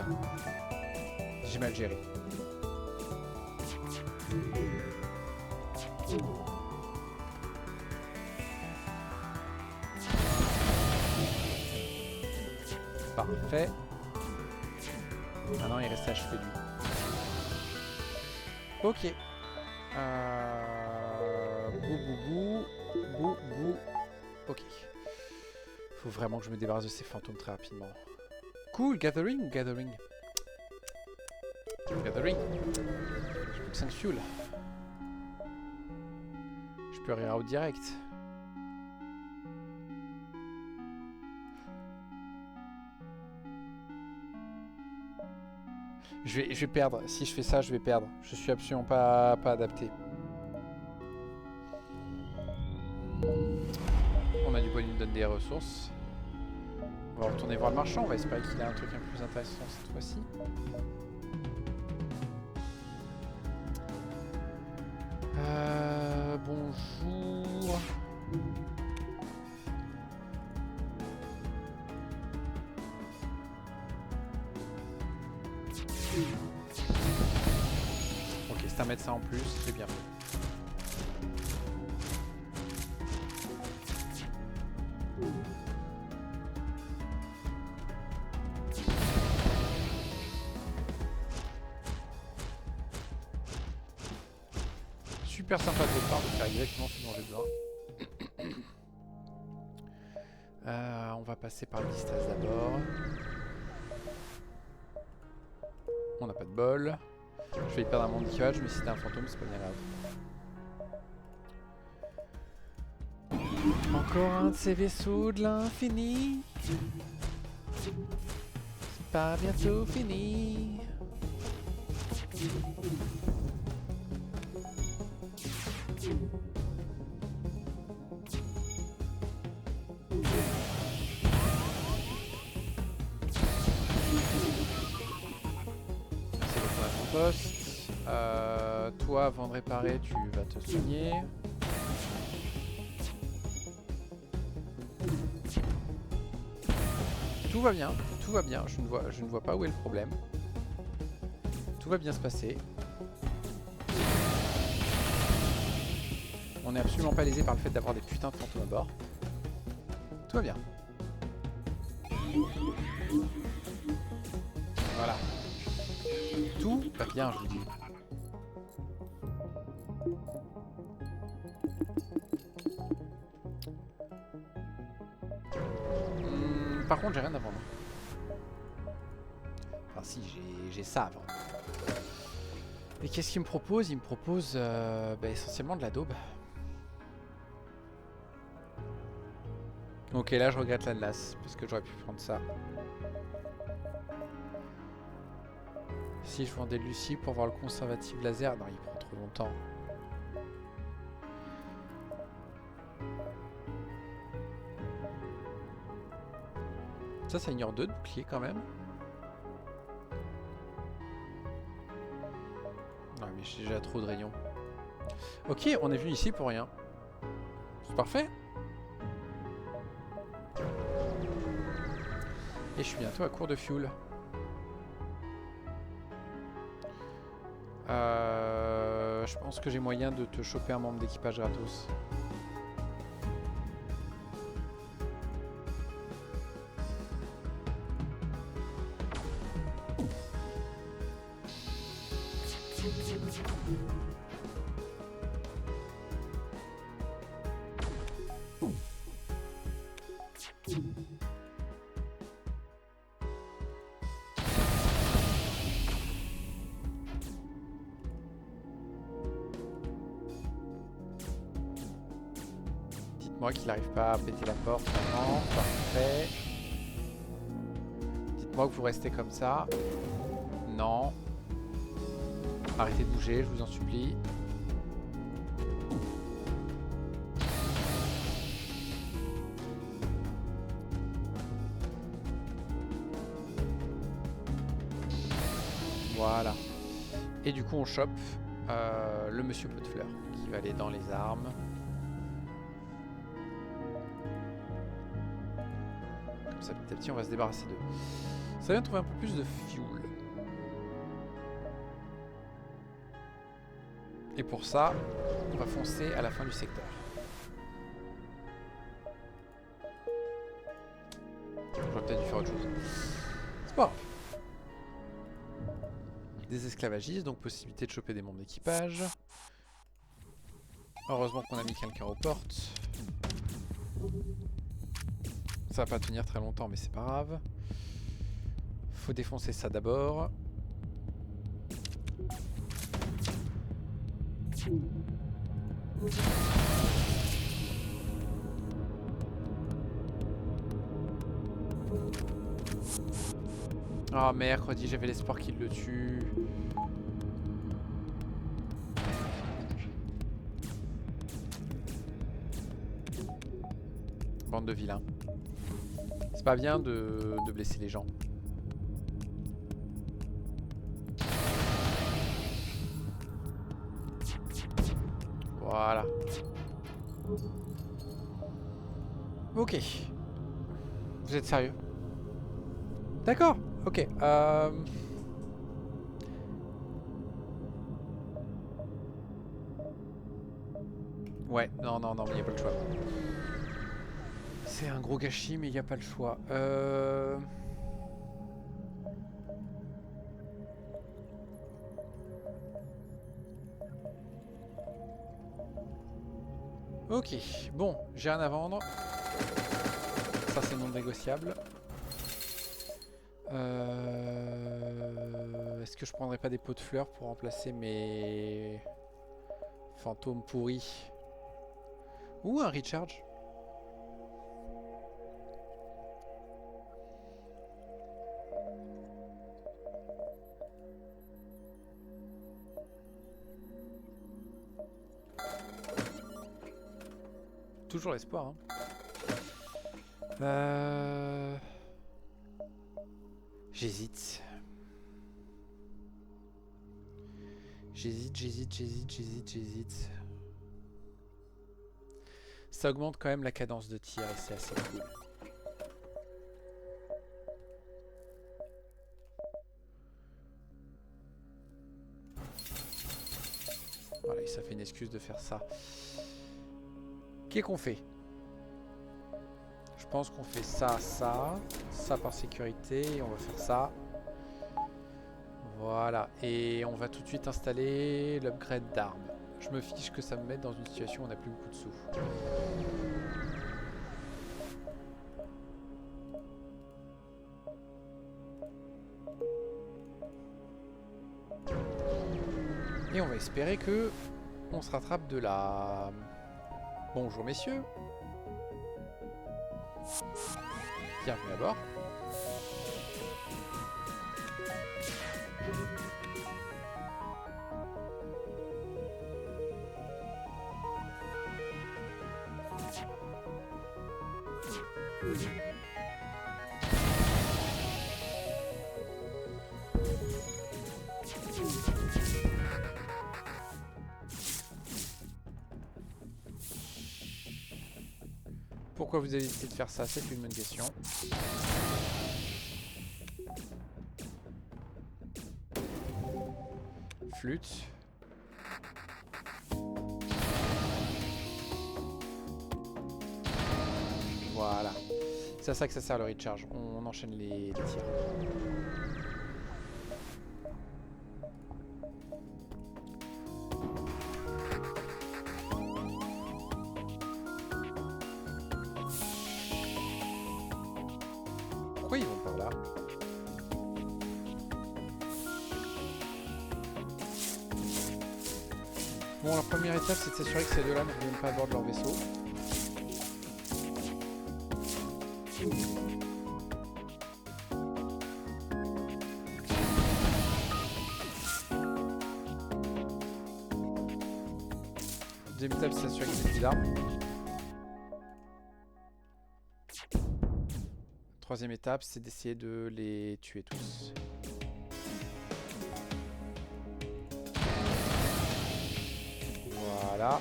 J'ai mal géré. Parfait. Maintenant il reste à achever lui. Ok. Bou bou bou. Bou bou. Ok. Faut vraiment que je me débarrasse de ces fantômes très rapidement. Cool, gathering ou gathering? Gathering. J'ai plus que 5 fuel. Je peux reroute direct. Je vais perdre. Si je fais ça, je vais perdre. Je suis absolument pas adapté. On a du bon, il nous donne des ressources. On va retourner voir le marchand. On va espérer qu'il a un truc un peu plus intéressant cette fois-ci. Bonjour. Ok, c'est un médecin en plus, c'est bien fait. Super sympa de votre part de faire exactement ce dont j'ai besoin. On va passer par le distress d'abord. On n'a pas de bol. Je vais y perdre un monde d'équipage, mais si t'es un fantôme, c'est pas bien grave. Encore un de ces vaisseaux de l'infini. C'est pas bientôt fini. Poste. Toi, avant de réparer, tu vas te soigner. Tout va bien, tout va bien. Je ne vois pas où est le problème. Tout va bien se passer. On n'est absolument pas lésé par le fait d'avoir des putains de fantômes à bord. Tout va bien. Voilà. Tout va bien, je vous dis. Par contre, j'ai rien à vendre. Enfin, si, j'ai ça à vendre. Et qu'est-ce qu'il me propose? Il me propose essentiellement de la daube. Ok, là, je regrette l'Atlas, parce que j'aurais pu prendre ça. Si je vendais Lucie pour voir le conservatif laser, non, il prend trop longtemps. Ça ignore 2 de bouclier quand même. Non, mais j'ai déjà trop de rayons. Ok, on est venu ici pour rien. C'est parfait. Et je suis bientôt à court de fuel. Je pense que j'ai moyen de te choper un membre d'équipage gratos. Moi qu'il n'arrive pas à péter la porte. Non, parfait. Dites-moi que vous restez comme ça. Non. Arrêtez de bouger, je vous en supplie. Voilà. Et du coup on chope le monsieur pot de fleurs qui va aller dans les armes. Comme ça petit à petit on va se débarrasser d'eux. Ça vient de trouver un peu plus de fuel. Et pour ça, on va foncer à la fin du secteur. J'aurais peut-être dû faire autre chose. C'est pas grave. Des esclavagistes, donc possibilité de choper des membres d'équipage. Heureusement qu'on a mis quelqu'un aux portes. Ça va pas tenir très longtemps, mais c'est pas grave. Faut défoncer ça d'abord. Oh mercredi, j'avais l'espoir qu'il le tue. Bande de vilains. C'est pas bien de blesser les gens. Voilà. Ok. Vous êtes sérieux? D'accord. Ok. Ouais. Non, non, non, mais il n'y a pas le choix. C'est un gros gâchis, mais il n'y a pas le choix. Ok, bon, j'ai rien à vendre. Ça c'est non négociable. Est-ce que je prendrais pas des pots de fleurs pour remplacer mes fantômes pourris? Ou un recharge? Toujours l'espoir, hein. J'hésite. J'hésite. Ça augmente quand même la cadence de tir et c'est assez cool. Voilà, et ça fait une excuse de faire ça. Qu'est-ce qu'on fait? Je pense qu'on fait ça, ça par sécurité, et on va faire ça. Voilà, et on va tout de suite installer l'upgrade d'armes. Je me fiche que ça me mette dans une situation où on n'a plus beaucoup de sous. Et on va espérer que on se rattrape de la... Bonjour messieurs. Bienvenue à bord. Pourquoi vous avez décidé de faire ça? C'est une bonne question. Flûte. Voilà. C'est à ça que ça sert le recharge. On enchaîne les tirs. Pourquoi ils vont par là? Bon, la première étape, c'est de s'assurer que ces deux-là ne reviennent pas à bord de leur vaisseau. Deuxième étape, c'est s'assurer qu'il n'y ait plus d'armes. Troisième étape, c'est d'essayer de les tuer tous. Voilà.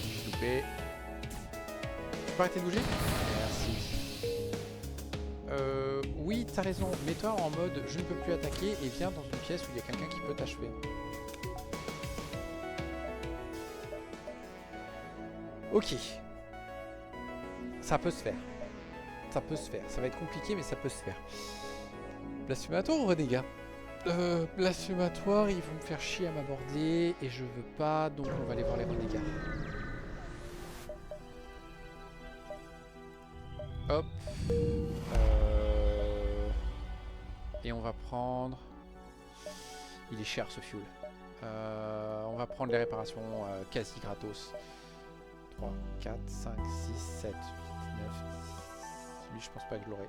J'ai loupé. Tu peux arrêter de bouger? Merci. Oui, t'as raison. Mets-toi en mode je ne peux plus attaquer et viens dans une pièce où il y a quelqu'un qui peut t'achever. Ok. Ça peut se faire. Ça peut se faire. Ça va être compliqué, mais ça peut se faire. Blasphématoire ou renégat? Blasphématoire, ils vont me faire chier à m'aborder et je veux pas, donc on va aller voir les renégats. Hop. Et on va prendre... Il est cher ce fuel. On va prendre les réparations quasi gratos. 3, 4, 5, 6, 7, 8, 9, 10. Lui, je pense pas que je l'aurai.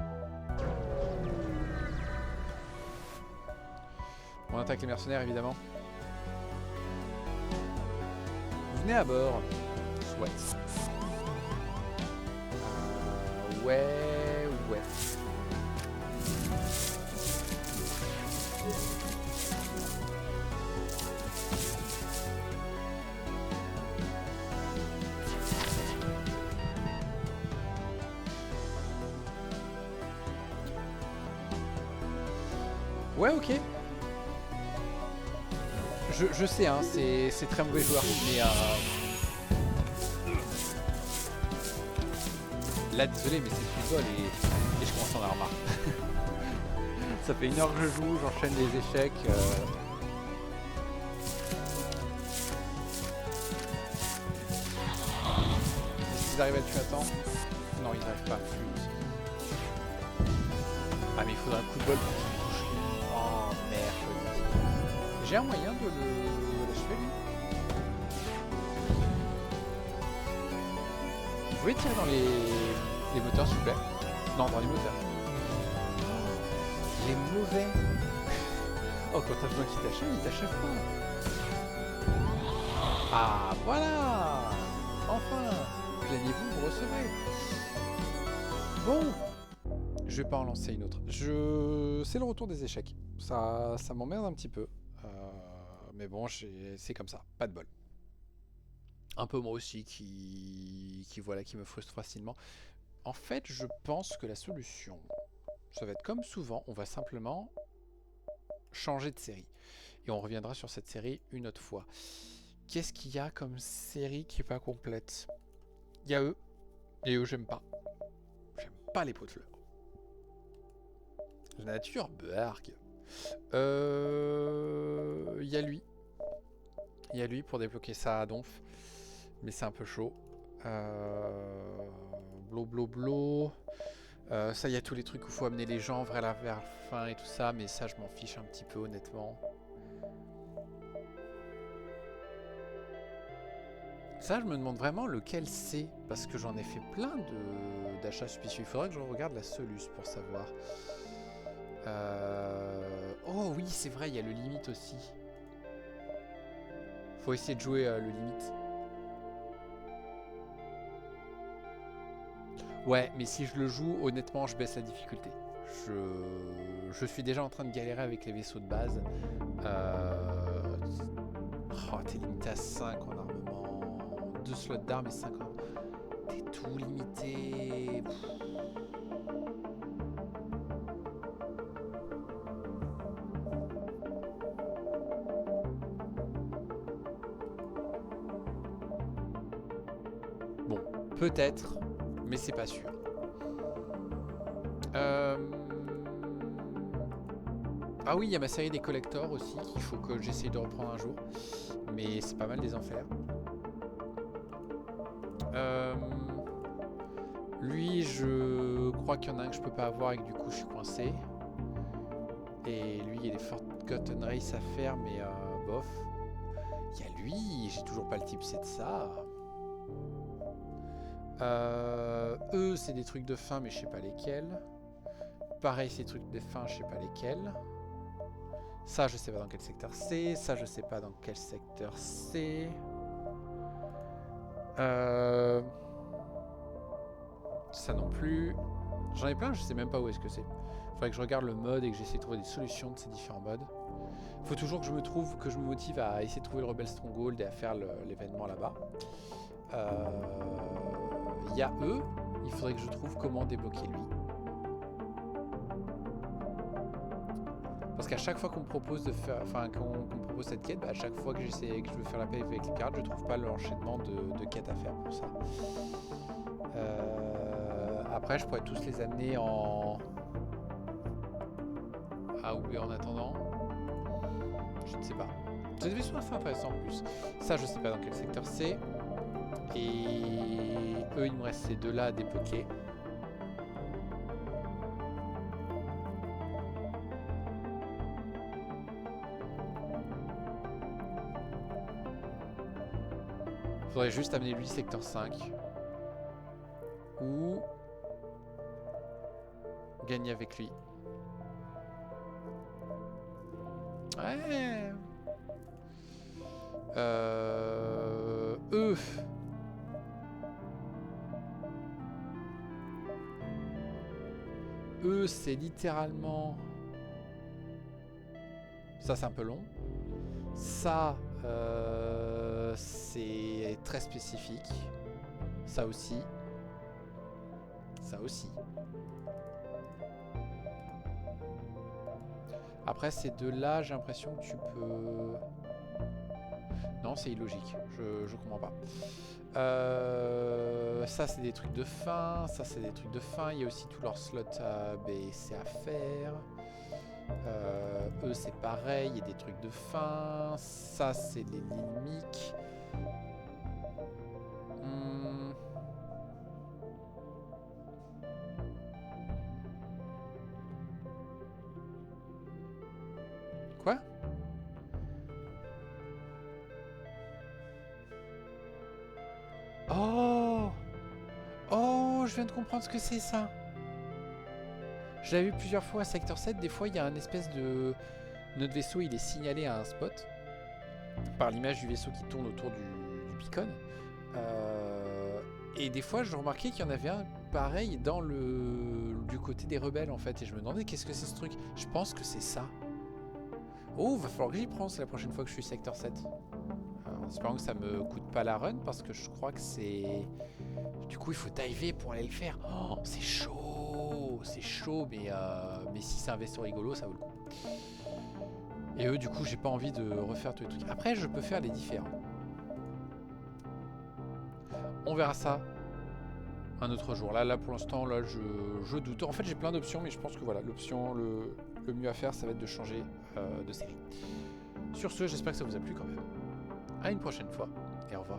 On attaque les mercenaires, évidemment. Venez à bord. Soit. Ouais. Ouais, ok. Je sais, hein, c'est très mauvais joueur, mais là, désolé, mais c'est football et je commence à en avoir marre. Ça fait 1 heure que je joue, j'enchaîne les échecs. Est-ce qu'ils arrivent à le tuer à temps? Non, ils n'arrivent pas. Ah, mais il faudrait un coup de bol pour qu'il touche. Oh merde. J'ai un moyen de l'achever, lui. Vous pouvez tirer dans les moteurs, s'il vous plaît? Non, dans les moteurs. Les mauvais. Oh, quand t'as besoin qu'il t'achève, il t'achève pas. Ah, voilà. Enfin. Plaignez-vous, vous recevrez. Bon. Je vais pas en lancer une autre. C'est le retour des échecs. Ça m'emmerde un petit peu. Mais bon, c'est comme ça. Pas de bol. Un peu moi aussi qui me frustre facilement. En fait, je pense que la solution, ça va être comme souvent, on va simplement changer de série. Et on reviendra sur cette série une autre fois. Qu'est-ce qu'il y a comme série qui est pas complète? Il y a eux. Et eux, j'aime pas. J'aime pas les pots de fleurs. La nature, bargue. Il y a lui. Il y a lui pour débloquer ça à Donf. Mais c'est un peu chaud. Blo. Ça, il y a tous les trucs où il faut amener les gens vers la fin et tout ça. Mais ça, je m'en fiche un petit peu, honnêtement. Ça, je me demande vraiment lequel c'est. Parce que j'en ai fait plein d'achats suspicieux. Il faudrait que je regarde la Solus pour savoir. Oh oui, c'est vrai, il y a le limite aussi. Faut essayer de jouer le limite. Ouais, mais si je le joue, honnêtement, je baisse la difficulté. Je suis déjà en train de galérer avec les vaisseaux de base. Oh, t'es limité à 5 en armement. 2 slots d'armes et 5 en... T'es tout limité. Bon, peut-être, mais c'est pas sûr. Ah oui, il y a ma série des collectors aussi, qu'il faut que j'essaye de reprendre un jour. Mais c'est pas mal des enfers. Lui, je crois qu'il y en a un que je peux pas avoir et que du coup je suis coincé. Et lui, il y a des Forgotten Race à faire, mais bof. Il y a lui, j'ai toujours pas le type, c'est de ça. Eux, c'est des trucs de fin, mais je sais pas lesquels. Pareil, c'est des trucs de fin, je sais pas lesquels. Ça, je sais pas dans quel secteur c'est. Ça, je sais pas dans quel secteur c'est. Ça non plus. J'en ai plein, je sais même pas où est-ce que c'est. Faudrait que je regarde le mode et que j'essaie de trouver des solutions de ces différents modes. Faut toujours que je me motive à essayer de trouver le Rebel Stronghold et à faire l'événement là-bas. Il y a eux. Il faudrait que je trouve comment débloquer lui. Parce qu'à chaque fois qu'on me propose de faire, qu'on me propose cette quête, à chaque fois que je veux faire la paix avec les pirates, je trouve pas l'enchaînement de quêtes à faire pour ça. Après, je pourrais tous les amener en A ou B en attendant. Je ne sais pas. C'est des vaisseaux assez intéressants en plus. Ça, je sais pas dans quel secteur c'est. Et eux, il me reste ces deux-là à débloquer. Faudrait juste amener lui secteur 5. Ou gagner avec lui. Ouais. Eux. Eux, c'est littéralement... Ça, c'est un peu long. Ça, c'est très spécifique. Ça aussi. Ça aussi. Après, ces deux-là, j'ai l'impression que tu peux... Non, c'est illogique. Je comprends pas. Ça, c'est des trucs de fin. Ça, c'est des trucs de fin. Il y a aussi tous leurs slots A, B et C à faire. Eux, c'est pareil. Il y a des trucs de fin. Ça, c'est les limiques. Quoi? Oh! Oh, je viens de comprendre ce que c'est ça. Je l'avais vu plusieurs fois à Secteur 7. Des fois, il y a un espèce de... Notre vaisseau, il est signalé à un spot par l'image du vaisseau qui tourne autour du beacon. Et des fois, je remarquais qu'il y en avait un pareil dans du côté des rebelles, en fait. Et je me demandais, qu'est-ce que c'est ce truc? Je pense que c'est ça. Oh, va falloir que j'y pense la prochaine fois que je suis Secteur 7. En espérant que ça me coûte pas la run, parce que je crois que c'est... Du coup, il faut diver pour aller le faire. Oh, c'est chaud! C'est chaud, mais si c'est un vaisseau rigolo, ça vaut le coup. Et eux, du coup, j'ai pas envie de refaire tous les trucs. Après, je peux faire les différents. On verra ça un autre jour. Là pour l'instant, là, je doute. En fait, j'ai plein d'options, mais je pense que voilà, l'option le mieux à faire, ça va être de changer de série. Sur ce, j'espère que ça vous a plu quand même. À une prochaine fois, et au revoir.